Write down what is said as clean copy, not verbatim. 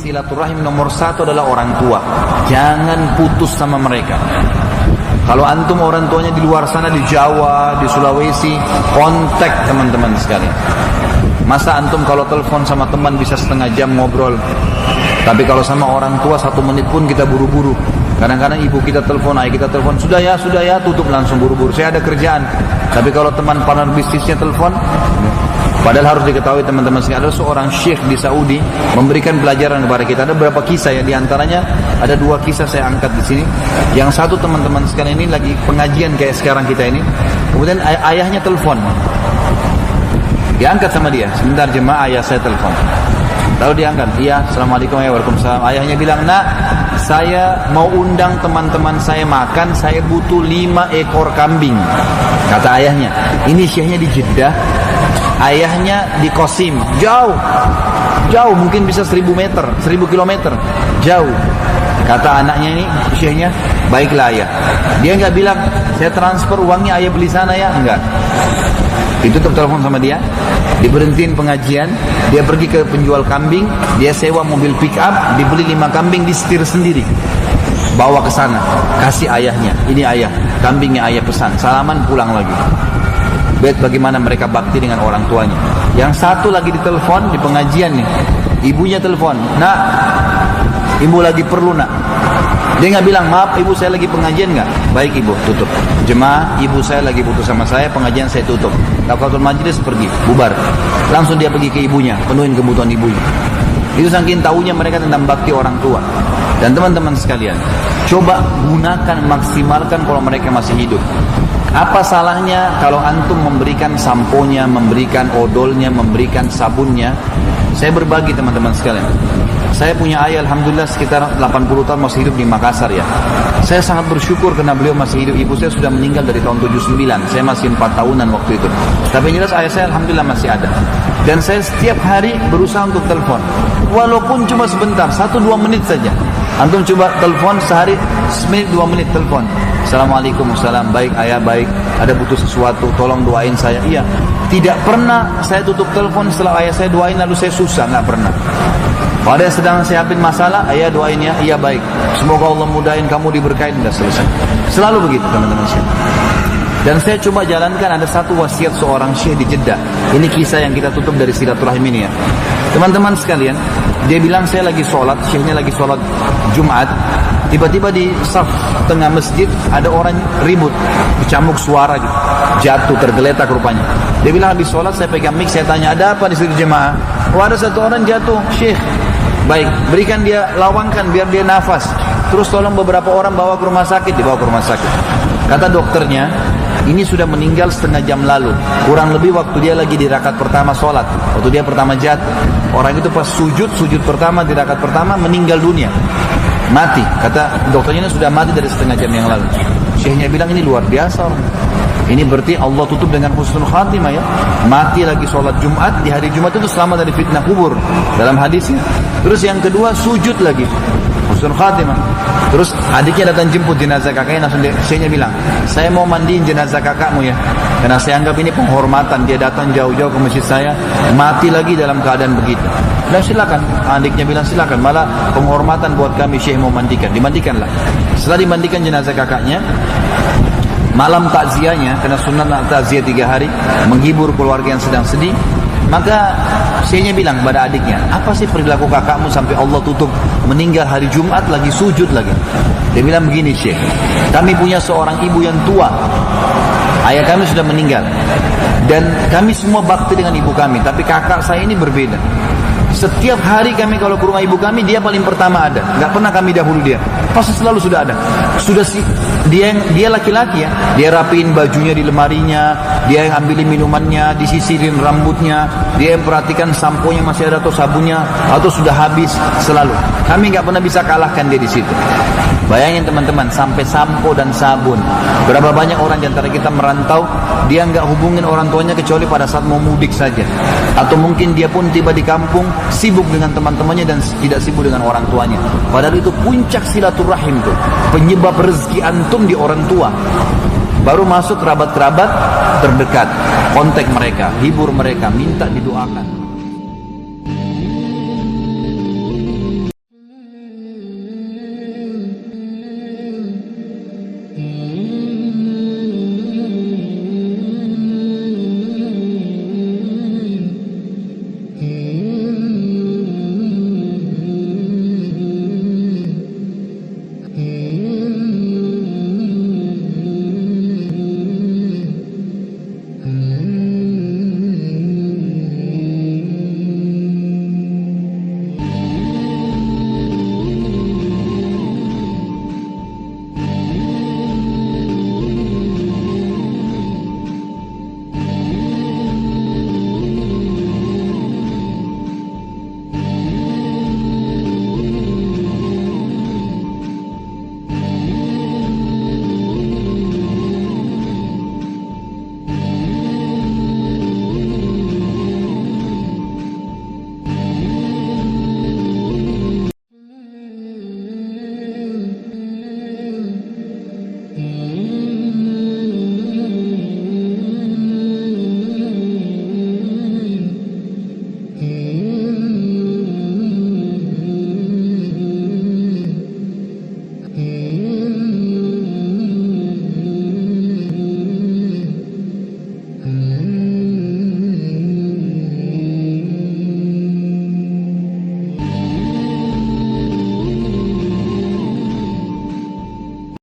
silaturahim nomor satu adalah orang tua. Jangan putus sama mereka. Kalau antum orang tuanya di luar sana, di Jawa, di Sulawesi, kontak teman-teman sekalian. Masa antum kalau telepon sama teman bisa setengah jam ngobrol, tapi kalau sama orang tua 1 menit pun kita buru-buru. Kadang-kadang ibu kita telepon, ayah kita telepon, sudah ya, tutup langsung buru-buru, saya ada kerjaan. Tapi kalau teman partner bisnisnya telepon, padahal harus diketahui teman-teman sekalian, ada seorang syekh di Saudi memberikan pelajaran kepada kita. Ada beberapa kisah ya, diantaranya ada 2 kisah saya angkat di sini. Yang satu teman-teman sekalian ini lagi pengajian kayak sekarang kita ini, kemudian ayahnya telepon, diangkat sama dia, sebentar jemaah, ayah saya telepon. Lalu diangkat, iya, assalamualaikum ya, waalaikumsalam. Ayahnya bilang, nak, saya mau undang teman-teman saya makan, saya butuh 5 ekor kambing. Kata ayahnya, ini syekhnya di Jeddah, ayahnya di Qasim, jauh, mungkin bisa 1000 meter, 1000 kilometer, jauh. Kata anaknya ini, syekhnya, baiklah ayah. Dia nggak bilang, saya transfer uangnya ayah beli sana ya, enggak. Ditutup telepon sama dia, diberhentiin pengajian, dia pergi ke penjual kambing, dia sewa mobil pick up, dibeli 5 kambing, disetir sendiri, bawa ke sana, kasih ayahnya, ini ayah, kambingnya ayah pesan, salaman pulang lagi. Lihat bagaimana mereka bakti dengan orang tuanya. Yang satu lagi ditelepon di pengajian nih, ibunya telepon, nak, ibu lagi perlu nak. Dia nggak bilang, maaf ibu saya lagi pengajian nggak? Baik ibu, tutup. Jemaah, ibu saya lagi butuh sama saya, pengajian saya tutup. Kafaratul majlis pergi, bubar. Langsung dia pergi ke ibunya, penuhin kebutuhan ibunya. Itu saking tahunya mereka tentang bakti orang tua. Dan teman-teman sekalian, coba gunakan, maksimalkan kalau mereka masih hidup. Apa salahnya kalau antum memberikan samponya, memberikan odolnya, memberikan sabunnya? Saya berbagi teman-teman sekalian. Saya punya ayah, alhamdulillah sekitar 80 tahun masih hidup di Makassar ya. Saya sangat bersyukur karena beliau masih hidup. Ibu saya sudah meninggal dari tahun 79. Saya masih 4 tahunan waktu itu. Tapi jelas ayah saya alhamdulillah masih ada. Dan saya setiap hari berusaha untuk telepon. Walaupun cuma sebentar, 1-2 menit saja. Antum coba telepon sehari, semenit 2 menit telepon. Assalamualaikum, salam, baik ayah, baik. Ada butuh sesuatu, tolong doain saya. Iya. Tidak pernah saya tutup telepon setelah ayah saya doain lalu saya susah, nggak pernah. Pada sedang siapin masalah, ayah doain ya, iya baik. Semoga Allah mudahin kamu diberkahin, udah selesai. Selalu begitu teman-teman sekalian. Dan saya coba jalankan, ada satu wasiat seorang syekh di Jeddah. Ini kisah yang kita tutup dari silaturahim ini ya. Teman-teman sekalian, dia bilang saya lagi sholat, syekhnya lagi sholat Jumat. Tiba-tiba di saf tengah masjid ada orang ribut, kecamuk suara gitu, jatuh tergeletak rupanya. Dia bilang habis sholat saya pegang mic, saya tanya ada apa di situ jemaah? Oh ada satu orang jatuh, syekh. Baik, berikan dia, lawangkan biar dia nafas. Terus tolong beberapa orang bawa ke rumah sakit, dibawa ke rumah sakit. Kata dokternya, ini sudah meninggal setengah jam lalu. Kurang lebih waktu dia lagi di rakaat pertama sholat. Waktu dia pertama jatuh. Orang itu pas sujud pertama di rakaat pertama meninggal dunia. Mati. Kata dokternya ini sudah mati dari setengah jam yang lalu. Syekhnya bilang ini luar biasa orang. Ini berarti Allah tutup dengan husnul khatimah ya. Mati lagi sholat Jumat, di hari Jumat itu selamat dari fitnah kubur dalam hadisnya. Terus yang kedua sujud lagi, husnul khatimah. Terus adiknya datang jemput jenazah kakaknya, langsung syekhnya bilang, saya mau mandiin jenazah kakakmu ya, karena saya anggap ini penghormatan. Dia datang jauh-jauh ke masjid saya, mati lagi dalam keadaan begitu. Dan silakan, adiknya bilang silakan, malah penghormatan buat kami syekh mau mandikan. Dimandikanlah. Setelah dimandikan jenazah kakaknya, malam takziahnya, karena sunat takziah 3 hari, menghibur keluarga yang sedang sedih, maka syekhnya bilang kepada adiknya, apa sih perilaku kakakmu sampai Allah tutup, meninggal hari Jumat lagi sujud lagi? Dia bilang begini syekh, kami punya seorang ibu yang tua, ayah kami sudah meninggal, dan kami semua bakti dengan ibu kami, tapi kakak saya ini berbeda. Setiap hari kami kalau ke rumah ibu kami, dia paling pertama ada, nggak pernah kami dahulu dia, pasti selalu sudah ada. Dia laki-laki ya, dia rapiin bajunya di lemarinya, dia yang ambilin minumannya, disisirin rambutnya, dia yang perhatikan samponya masih ada atau sabunnya atau sudah habis, selalu. Kami nggak pernah bisa kalahkan dia di situ. Bayangin teman-teman, sampai sampo dan sabun. Berapa banyak orang di antara kita merantau, dia nggak hubungin orang tuanya kecuali pada saat mau mudik saja, atau mungkin dia pun tiba di kampung sibuk dengan teman-temannya dan tidak sibuk dengan orang tuanya. Padahal itu puncak silaturahim tuh, penyebab rezeki antum di orang tua. Baru masuk kerabat-kerabat terdekat, kontak mereka, hibur mereka, minta didoakan.